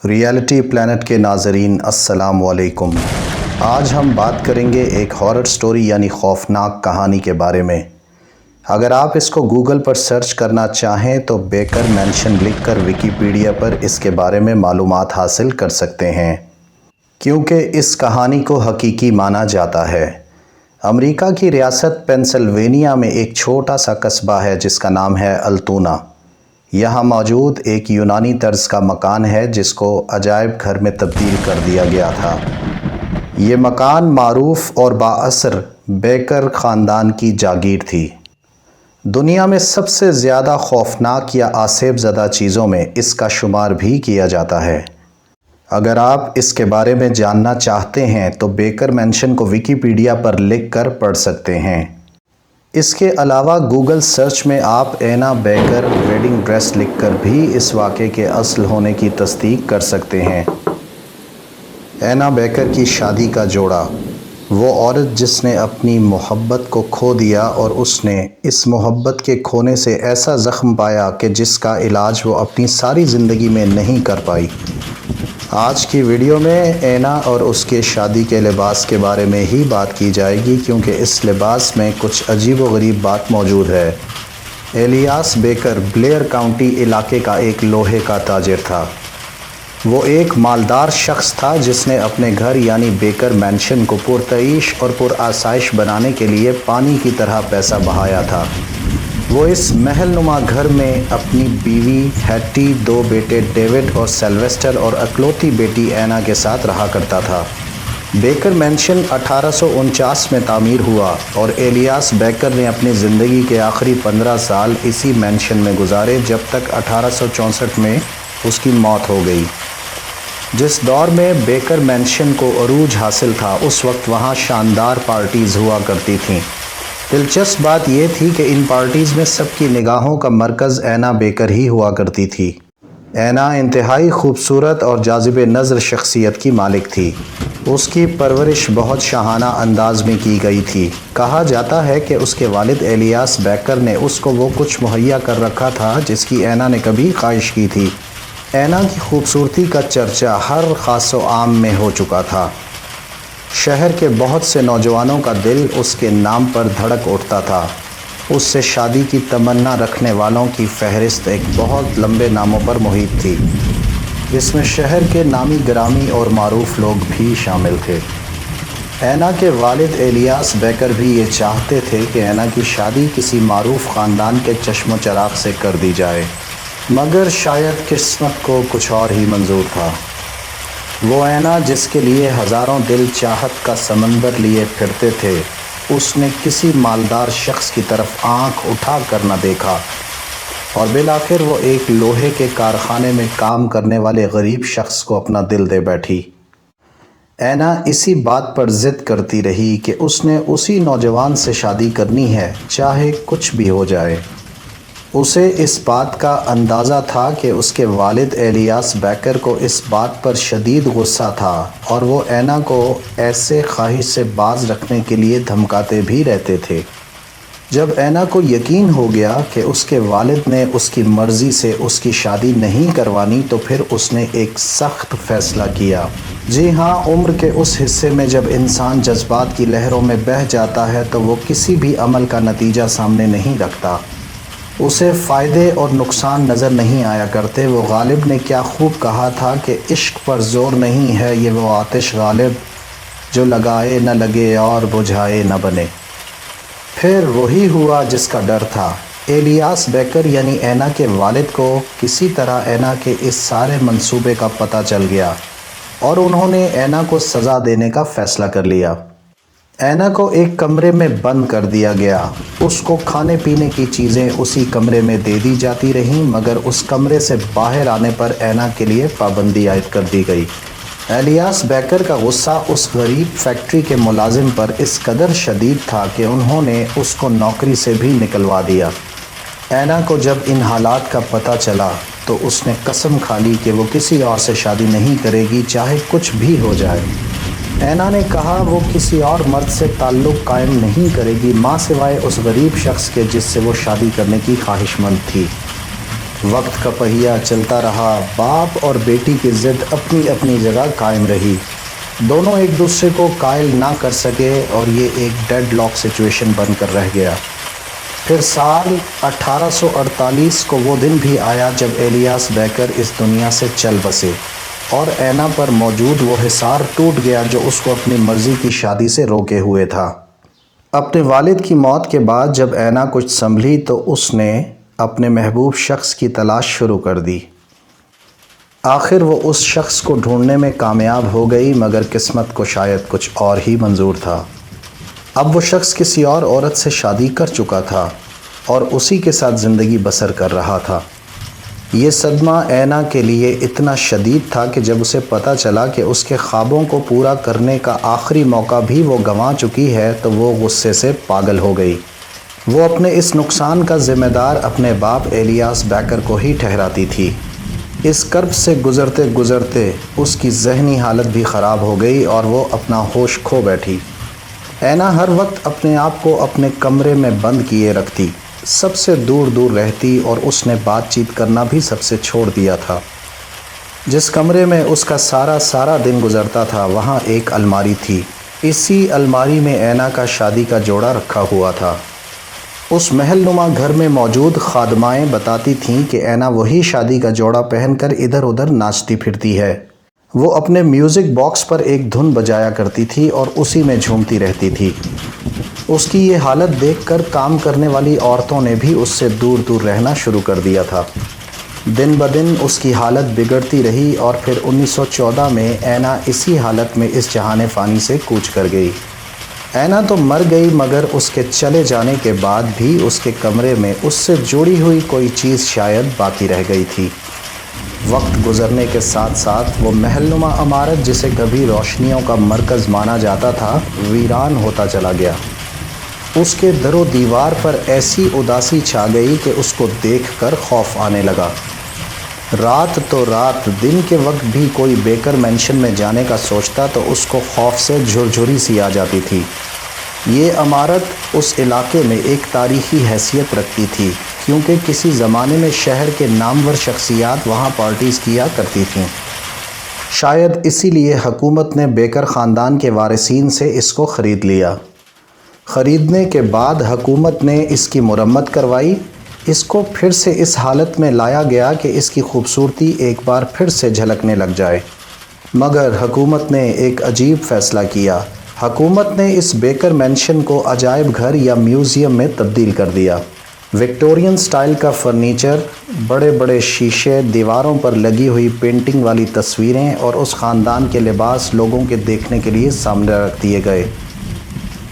Reality plant کے ناظرین السلام علیکم۔ آج ہم بات کریں گے ایک ہارر سٹوری یعنی خوفناک کہانی کے بارے میں۔ اگر آپ اس کو گوگل پر سرچ کرنا چاہیں تو بیکر مینشن لکھ کر ویکیپیڈیا پر اس کے بارے میں معلومات حاصل کر سکتے ہیں، کیونکہ اس کہانی کو حقیقی مانا جاتا ہے۔ امریکہ کی ریاست پینسلوینیا میں ایک چھوٹا سا قصبہ ہے جس کا نام ہے التونا۔ یہاں موجود ایک یونانی طرز کا مکان ہے جس کو عجائب گھر میں تبدیل کر دیا گیا تھا۔ یہ مکان معروف اور بااثر بیکر خاندان کی جاگیر تھی۔ دنیا میں سب سے زیادہ خوفناک یا آسیب زدہ چیزوں میں اس کا شمار بھی کیا جاتا ہے۔ اگر آپ اس کے بارے میں جاننا چاہتے ہیں تو بیکر مینشن کو ویکیپیڈیا پر لکھ کر پڑھ سکتے ہیں۔ اس کے علاوہ گوگل سرچ میں آپ اینا بیکر ویڈنگ ڈریس لکھ کر بھی اس واقعے کے اصل ہونے کی تصدیق کر سکتے ہیں۔ اینا بیکر کی شادی کا جوڑا، وہ عورت جس نے اپنی محبت کو کھو دیا اور اس نے اس محبت کے کھونے سے ایسا زخم پایا کہ جس کا علاج وہ اپنی ساری زندگی میں نہیں کر پائی۔ آج کی ویڈیو میں اینا اور اس کے شادی کے لباس کے بارے میں ہی بات کی جائے گی، کیونکہ اس لباس میں کچھ عجیب و غریب بات موجود ہے۔ ایلیاس بیکر بلیئر کاؤنٹی علاقے کا ایک لوہے کا تاجر تھا۔ وہ ایک مالدار شخص تھا جس نے اپنے گھر یعنی بیکر مینشن کو پرتعیش اور پرآسائش بنانے کے لیے پانی کی طرح پیسہ بہایا تھا۔ وہ اس محل نما گھر میں اپنی بیوی ہیٹی، 2 بیٹے ڈیوڈ اور سلویسٹر اور اکلوتی بیٹی اینا کے ساتھ رہا کرتا تھا۔ بیکر مینشن 1849 میں تعمیر ہوا اور ایلیاس بیکر نے اپنی زندگی کے آخری 15 سال اسی مینشن میں گزارے جب تک 1864 میں اس کی موت ہو گئی۔ جس دور میں بیکر مینشن کو عروج حاصل تھا اس وقت وہاں شاندار پارٹیز ہوا کرتی تھیں۔ دلچسپ بات یہ تھی کہ ان پارٹیز میں سب کی نگاہوں کا مرکز اینا بیکر ہی ہوا کرتی تھی۔ اینا انتہائی خوبصورت اور جاذب نظر شخصیت کی مالک تھی۔ اس کی پرورش بہت شاہانہ انداز میں کی گئی تھی۔ کہا جاتا ہے کہ اس کے والد ایلیاس بیکر نے اس کو وہ کچھ مہیا کر رکھا تھا جس کی اینا نے کبھی خواہش کی تھی۔ اینا کی خوبصورتی کا چرچا ہر خاص و عام میں ہو چکا تھا۔ شہر کے بہت سے نوجوانوں کا دل اس کے نام پر دھڑک اٹھتا تھا۔ اس سے شادی کی تمنا رکھنے والوں کی فہرست ایک بہت لمبے ناموں پر محیط تھی، جس میں شہر کے نامی گرامی اور معروف لوگ بھی شامل تھے۔ اینا کے والد ایلیاس بیکر بھی یہ چاہتے تھے کہ اینا کی شادی کسی معروف خاندان کے چشم و چراغ سے کر دی جائے، مگر شاید قسمت کو کچھ اور ہی منظور تھا۔ وہ اینا جس کے لیے ہزاروں دل چاہت کا سمندر لیے پھرتے تھے، اس نے کسی مالدار شخص کی طرف آنکھ اٹھا کر نہ دیکھا اور بالآخر وہ ایک لوہے کے کارخانے میں کام کرنے والے غریب شخص کو اپنا دل دے بیٹھی۔ اینا اسی بات پر ضد کرتی رہی کہ اس نے اسی نوجوان سے شادی کرنی ہے، چاہے کچھ بھی ہو جائے۔ اسے اس بات کا اندازہ تھا کہ اس کے والد ایلیاس بیکر کو اس بات پر شدید غصہ تھا اور وہ اینا کو ایسے خواہش سے باز رکھنے کے لیے دھمکاتے بھی رہتے تھے۔ جب اینا کو یقین ہو گیا کہ اس کے والد نے اس کی مرضی سے اس کی شادی نہیں کروانی تو پھر اس نے ایک سخت فیصلہ کیا۔ جی ہاں، عمر کے اس حصے میں جب انسان جذبات کی لہروں میں بہہ جاتا ہے تو وہ کسی بھی عمل کا نتیجہ سامنے نہیں رکھتا۔ اسے فائدے اور نقصان نظر نہیں آیا کرتے۔ وہ غالب نے کیا خوب کہا تھا کہ عشق پر زور نہیں ہے یہ وہ آتش غالب، جو لگائے نہ لگے اور بجھائے نہ بنے۔ پھر وہی ہوا جس کا ڈر تھا۔ ایلیاس بیکر یعنی اینا کے والد کو کسی طرح اینا کے اس سارے منصوبے کا پتہ چل گیا اور انہوں نے اینا کو سزا دینے کا فیصلہ کر لیا۔ اینا کو ایک کمرے میں بند کر دیا گیا۔ اس کو کھانے پینے کی چیزیں اسی کمرے میں دے دی جاتی رہیں، مگر اس کمرے سے باہر آنے پر اینا کے لیے پابندی عائد کر دی گئی۔ ایلیاس بیکر کا غصہ اس غریب فیکٹری کے ملازم پر اس قدر شدید تھا کہ انہوں نے اس کو نوکری سے بھی نکلوا دیا۔ اینا کو جب ان حالات کا پتہ چلا تو اس نے قسم کھا لی کہ وہ کسی اور سے شادی نہیں کرے گی، چاہے کچھ بھی ہو جائے۔ اینا نے کہا وہ کسی اور مرد سے تعلق قائم نہیں کرے گی، ماں سوائے اس غریب شخص کے جس سے وہ شادی کرنے کی خواہش مند تھی۔ وقت کا پہیہ چلتا رہا، باپ اور بیٹی کی ضد اپنی اپنی جگہ قائم رہی، دونوں ایک دوسرے کو قائل نہ کر سکے اور یہ ایک ڈیڈ لاک سچویشن بن کر رہ گیا۔ پھر سال 1848 کو وہ دن بھی آیا جب ایلیاس بیکر اس دنیا سے چل بسے اور اینا پر موجود وہ حصار ٹوٹ گیا جو اس کو اپنی مرضی کی شادی سے روکے ہوئے تھا۔ اپنے والد کی موت کے بعد جب اینا کچھ سنبھلی تو اس نے اپنے محبوب شخص کی تلاش شروع کر دی۔ آخر وہ اس شخص کو ڈھونڈنے میں کامیاب ہو گئی، مگر قسمت کو شاید کچھ اور ہی منظور تھا۔ اب وہ شخص کسی اور عورت سے شادی کر چکا تھا اور اسی کے ساتھ زندگی بسر کر رہا تھا۔ یہ صدمہ اینا کے لیے اتنا شدید تھا کہ جب اسے پتہ چلا کہ اس کے خوابوں کو پورا کرنے کا آخری موقع بھی وہ گنوا چکی ہے تو وہ غصے سے پاگل ہو گئی۔ وہ اپنے اس نقصان کا ذمہ دار اپنے باپ ایلیاس بیکر کو ہی ٹھہراتی تھی۔ اس کرب سے گزرتے گزرتے اس کی ذہنی حالت بھی خراب ہو گئی اور وہ اپنا ہوش کھو بیٹھی۔ اینا ہر وقت اپنے آپ کو اپنے کمرے میں بند کیے رکھتی، سب سے دور دور رہتی اور اس نے بات چیت کرنا بھی سب سے چھوڑ دیا تھا۔ جس کمرے میں اس کا سارا دن گزرتا تھا وہاں ایک الماری تھی۔ اسی الماری میں اینا کا شادی کا جوڑا رکھا ہوا تھا۔ اس محل نما گھر میں موجود خادمائیں بتاتی تھیں کہ اینا وہی شادی کا جوڑا پہن کر ادھر ادھر ناچتی پھرتی ہے۔ وہ اپنے میوزک باکس پر ایک دھن بجایا کرتی تھی اور اسی میں جھومتی رہتی تھی۔ اس کی یہ حالت دیکھ کر کام کرنے والی عورتوں نے بھی اس سے دور دور رہنا شروع کر دیا تھا۔ دن بدن اس کی حالت بگڑتی رہی اور پھر 1914 میں اینا اسی حالت میں اس جہان فانی سے کوچ کر گئی۔ اینا تو مر گئی مگر اس کے چلے جانے کے بعد بھی اس کے کمرے میں اس سے جڑی ہوئی کوئی چیز شاید باقی رہ گئی تھی۔ وقت گزرنے کے ساتھ ساتھ وہ محل نما عمارت جسے کبھی روشنیوں کا مرکز مانا جاتا تھا ویران ہوتا چلا گیا۔ اس کے در و دیوار پر ایسی اداسی چھا گئی کہ اس کو دیکھ کر خوف آنے لگا۔ رات تو رات، دن کے وقت بھی کوئی بیکر مینشن میں جانے کا سوچتا تو اس کو خوف سے جھرجھری سی آ جاتی تھی۔ یہ عمارت اس علاقے میں ایک تاریخی حیثیت رکھتی تھی کیونکہ کسی زمانے میں شہر کے نامور شخصیات وہاں پارٹیز کیا کرتی تھیں۔ شاید اسی لیے حکومت نے بیکر خاندان کے وارثین سے اس کو خرید لیا۔ خریدنے کے بعد حکومت نے اس کی مرمت کروائی، اس کو پھر سے اس حالت میں لایا گیا کہ اس کی خوبصورتی ایک بار پھر سے جھلکنے لگ جائے۔ مگر حکومت نے ایک عجیب فیصلہ کیا۔ حکومت نے اس بیکر مینشن کو عجائب گھر یا میوزیم میں تبدیل کر دیا۔ وکٹورین سٹائل کا فرنیچر، بڑے بڑے شیشے، دیواروں پر لگی ہوئی پینٹنگ والی تصویریں اور اس خاندان کے لباس لوگوں کے دیکھنے کے لیے سامنے رکھ دیے گئے۔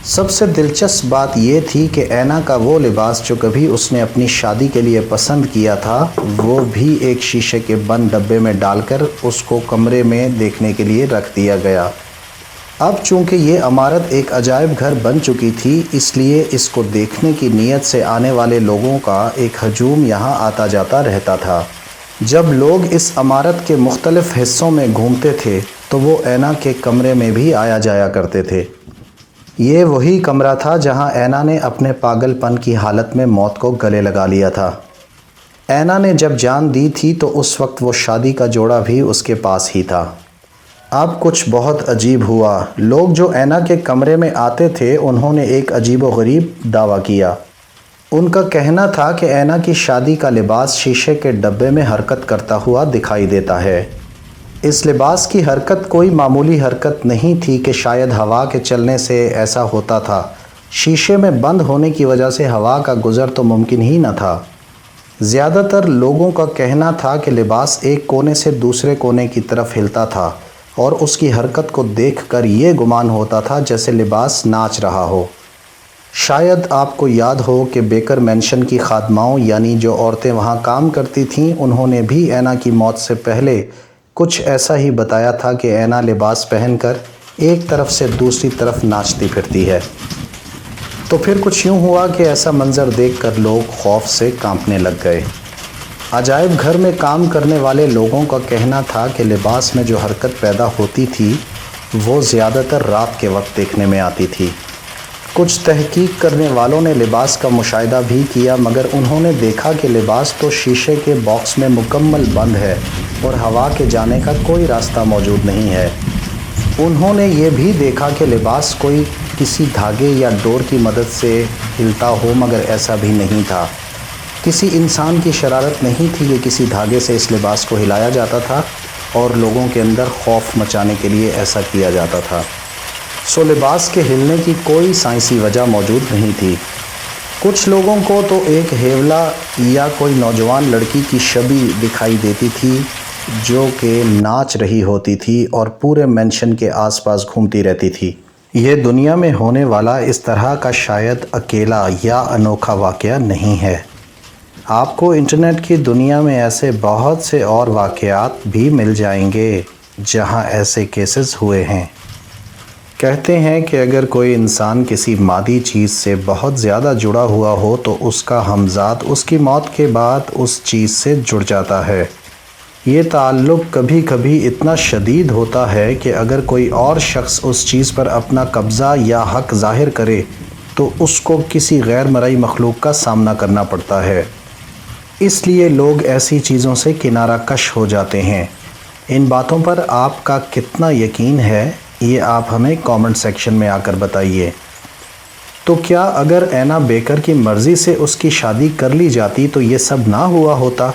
سب سے دلچسپ بات یہ تھی کہ اینا کا وہ لباس جو کبھی اس نے اپنی شادی کے لیے پسند کیا تھا وہ بھی ایک شیشے کے بند ڈبے میں ڈال کر اس کو کمرے میں دیکھنے کے لیے رکھ دیا گیا۔ اب چونکہ یہ عمارت ایک عجائب گھر بن چکی تھی اس لیے اس کو دیکھنے کی نیت سے آنے والے لوگوں کا ایک ہجوم یہاں آتا جاتا رہتا تھا۔ جب لوگ اس عمارت کے مختلف حصوں میں گھومتے تھے تو وہ اینا کے کمرے میں بھی آیا جایا کرتے تھے۔ یہ وہی کمرہ تھا جہاں اینا نے اپنے پاگل پن کی حالت میں موت کو گلے لگا لیا تھا۔ اینا نے جب جان دی تھی تو اس وقت وہ شادی کا جوڑا بھی اس کے پاس ہی تھا۔ اب کچھ بہت عجیب ہوا۔ لوگ جو اینا کے کمرے میں آتے تھے انہوں نے ایک عجیب و غریب دعویٰ کیا۔ ان کا کہنا تھا کہ اینا کی شادی کا لباس شیشے کے ڈبے میں حرکت کرتا ہوا دکھائی دیتا ہے۔ اس لباس کی حرکت کوئی معمولی حرکت نہیں تھی کہ شاید ہوا کے چلنے سے ایسا ہوتا تھا۔ شیشے میں بند ہونے کی وجہ سے ہوا کا گزر تو ممکن ہی نہ تھا۔ زیادہ تر لوگوں کا کہنا تھا کہ لباس ایک کونے سے دوسرے کونے کی طرف ہلتا تھا اور اس کی حرکت کو دیکھ کر یہ گمان ہوتا تھا جیسے لباس ناچ رہا ہو۔ شاید آپ کو یاد ہو کہ بیکر مینشن کی خادماؤں یعنی جو عورتیں وہاں کام کرتی تھیں انہوں نے بھی اینا کی موت سے پہلے کچھ ایسا ہی بتایا تھا کہ اینا لباس پہن کر ایک طرف سے دوسری طرف ناچتی پھرتی ہے۔ تو پھر کچھ یوں ہوا کہ ایسا منظر دیکھ کر لوگ خوف سے کانپنے لگ گئے۔ عجائب گھر میں کام کرنے والے لوگوں کا کہنا تھا کہ لباس میں جو حرکت پیدا ہوتی تھی وہ زیادہ تر رات کے وقت دیکھنے میں آتی تھی۔ کچھ تحقیق کرنے والوں نے لباس کا مشاہدہ بھی کیا، مگر انہوں نے دیکھا کہ لباس تو شیشے کے باکس میں مکمل بند ہے اور ہوا کے جانے کا کوئی راستہ موجود نہیں ہے۔ انہوں نے یہ بھی دیکھا کہ لباس کوئی کسی دھاگے یا ڈور کی مدد سے ہلتا ہو، مگر ایسا بھی نہیں تھا۔ کسی انسان کی شرارت نہیں تھی کہ کسی دھاگے سے اس لباس کو ہلایا جاتا تھا اور لوگوں کے اندر خوف مچانے کے لیے ایسا کیا جاتا تھا۔ لباس کے ہلنے کی کوئی سائنسی وجہ موجود نہیں تھی۔ کچھ لوگوں کو تو ایک ہیولا یا کوئی نوجوان لڑکی کی شبیہ دکھائی دیتی تھی جو کہ ناچ رہی ہوتی تھی اور پورے مینشن کے آس پاس گھومتی رہتی تھی۔ یہ دنیا میں ہونے والا اس طرح کا شاید اکیلا یا انوکھا واقعہ نہیں ہے۔ آپ کو انٹرنیٹ کی دنیا میں ایسے بہت سے اور واقعات بھی مل جائیں گے جہاں ایسے کیسز ہوئے ہیں۔ کہتے ہیں کہ اگر کوئی انسان کسی مادی چیز سے بہت زیادہ جڑا ہوا ہو تو اس کا ہمذات اس کی موت کے بعد اس چیز سے جڑ جاتا ہے۔ یہ تعلق کبھی کبھی اتنا شدید ہوتا ہے کہ اگر کوئی اور شخص اس چیز پر اپنا قبضہ یا حق ظاہر کرے تو اس کو کسی غیر مرئی مخلوق کا سامنا کرنا پڑتا ہے۔ اس لیے لوگ ایسی چیزوں سے کنارہ کش ہو جاتے ہیں۔ ان باتوں پر آپ کا کتنا یقین ہے، یہ آپ ہمیں کامنٹ سیکشن میں آ کر بتائیے۔ تو کیا اگر اینا بیکر کی مرضی سے اس کی شادی کر لی جاتی تو یہ سب نہ ہوا ہوتا؟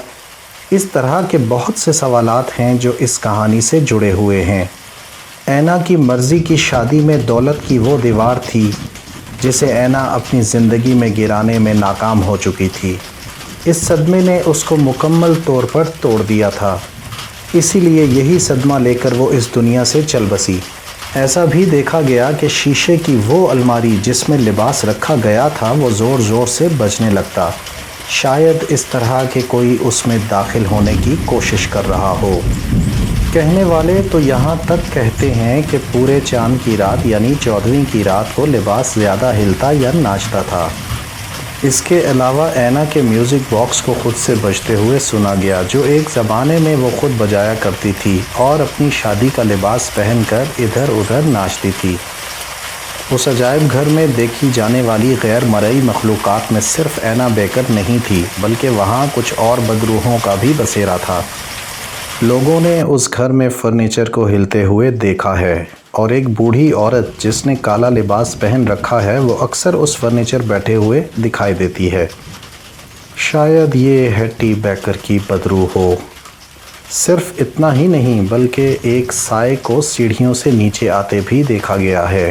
اس طرح کے بہت سے سوالات ہیں جو اس کہانی سے جڑے ہوئے ہیں۔ اینا کی مرضی کی شادی میں دولت کی وہ دیوار تھی جسے اینا اپنی زندگی میں گرانے میں ناکام ہو چکی تھی۔ اس صدمے نے اس کو مکمل طور پر توڑ دیا تھا، اسی لیے یہی صدمہ لے کر وہ اس دنیا سے چل بسی۔ ایسا بھی دیکھا گیا کہ شیشے کی وہ الماری جس میں لباس رکھا گیا تھا وہ زور زور سے بجنے لگتا، شاید اس طرح کہ کوئی اس میں داخل ہونے کی کوشش کر رہا ہو۔ کہنے والے تو یہاں تک کہتے ہیں کہ پورے چاند کی رات یعنی 14ویں کی رات کو لباس زیادہ ہلتا یا ناچتا تھا۔ اس کے علاوہ اینا کے میوزک باکس کو خود سے بجتے ہوئے سنا گیا، جو ایک زمانے میں وہ خود بجایا کرتی تھی اور اپنی شادی کا لباس پہن کر ادھر ادھر ناچتی تھی۔ اس عجائب گھر میں دیکھی جانے والی غیر مرئی مخلوقات میں صرف اینا بیکر نہیں تھی، بلکہ وہاں کچھ اور بدروحوں کا بھی بسیرا تھا۔ لوگوں نے اس گھر میں فرنیچر کو ہلتے ہوئے دیکھا ہے، اور ایک بوڑھی عورت جس نے کالا لباس پہن رکھا ہے وہ اکثر اس فرنیچر بیٹھے ہوئے دکھائی دیتی ہے۔ شاید یہ ہیٹی بیکر کی بدروح ہو۔ صرف اتنا ہی نہیں بلکہ ایک سائے کو سیڑھیوں سے نیچے آتے بھی دیکھا گیا ہے،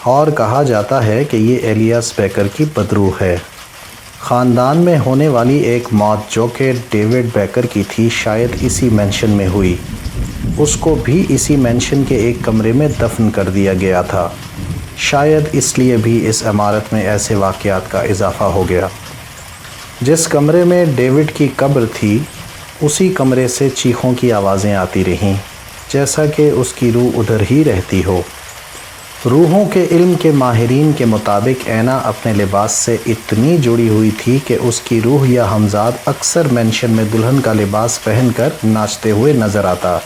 اور کہا جاتا ہے کہ یہ ایلیاس بیکر کی بدروح ہے۔ خاندان میں ہونے والی ایک موت جو کہ ڈیوڈ بیکر کی تھی شاید اسی مینشن میں ہوئی۔ اس کو بھی اسی مینشن کے ایک کمرے میں دفن کر دیا گیا تھا۔ شاید اس لیے بھی اس عمارت میں ایسے واقعات کا اضافہ ہو گیا۔ جس کمرے میں ڈیوڈ کی قبر تھی اسی کمرے سے چیخوں کی آوازیں آتی رہیں، جیسا کہ اس کی روح ادھر ہی رہتی ہو۔ روحوں کے علم کے ماہرین کے مطابق اینا اپنے لباس سے اتنی جڑی ہوئی تھی کہ اس کی روح یا ہمذات اکثر مینشن میں دلہن کا لباس پہن کر ناچتے ہوئے نظر آتا،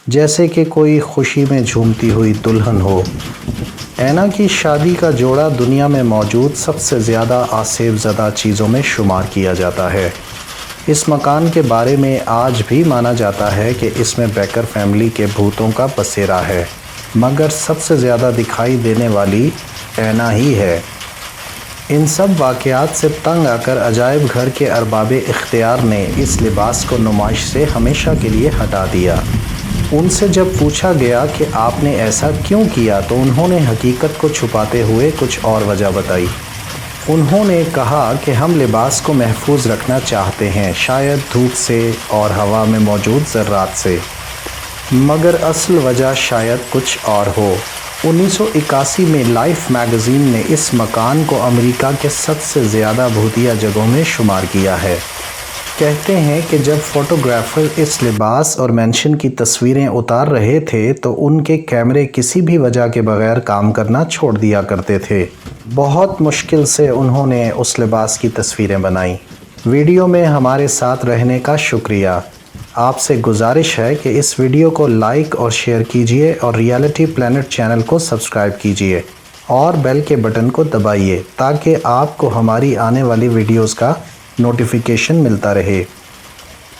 جیسے کہ کوئی خوشی میں جھومتی ہوئی دلہن ہو۔ اینا کی شادی کا جوڑا دنیا میں موجود سب سے زیادہ آسیب زدہ چیزوں میں شمار کیا جاتا ہے۔ اس مکان کے بارے میں آج بھی مانا جاتا ہے کہ اس میں بیکر فیملی کے بھوتوں کا بسیرا ہے، مگر سب سے زیادہ دکھائی دینے والی اینا ہی ہے۔ ان سب واقعات سے تنگ آ کر عجائب گھر کے ارباب اختیار نے اس لباس کو نمائش سے ہمیشہ کے لیے ہٹا دیا۔ ان سے جب پوچھا گیا کہ آپ نے ایسا کیوں کیا تو انہوں نے حقیقت کو چھپاتے ہوئے کچھ اور وجہ بتائی۔ انہوں نے کہا کہ ہم لباس کو محفوظ رکھنا چاہتے ہیں، شاید دھوپ سے اور ہوا میں موجود ذرات سے، مگر اصل وجہ شاید کچھ اور ہو۔ 1981 میں لائف میگزین نے اس مکان کو امریکہ کے سب سے زیادہ بھوتیا جگہوں میں شمار کیا ہے۔ کہتے ہیں کہ جب فوٹوگرافر اس لباس اور مینشن کی تصویریں اتار رہے تھے تو ان کے کیمرے کسی بھی وجہ کے بغیر کام کرنا چھوڑ دیا کرتے تھے۔ بہت مشکل سے انہوں نے اس لباس کی تصویریں بنائیں۔ ویڈیو میں ہمارے ساتھ رہنے کا شکریہ۔ آپ سے گزارش ہے کہ اس ویڈیو کو لائک اور شیئر کیجیے اور ریئلٹی پلانٹ چینل کو سبسکرائب کیجیے اور بیل کے بٹن کو دبائیے تاکہ آپ کو ہماری آنے والی ویڈیوز کا نوٹیفیکیشن ملتا رہے۔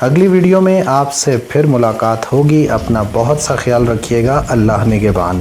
اگلی ویڈیو میں آپ سے پھر ملاقات ہوگی۔ اپنا بہت سا خیال رکھیے گا۔ اللہ نگہبان۔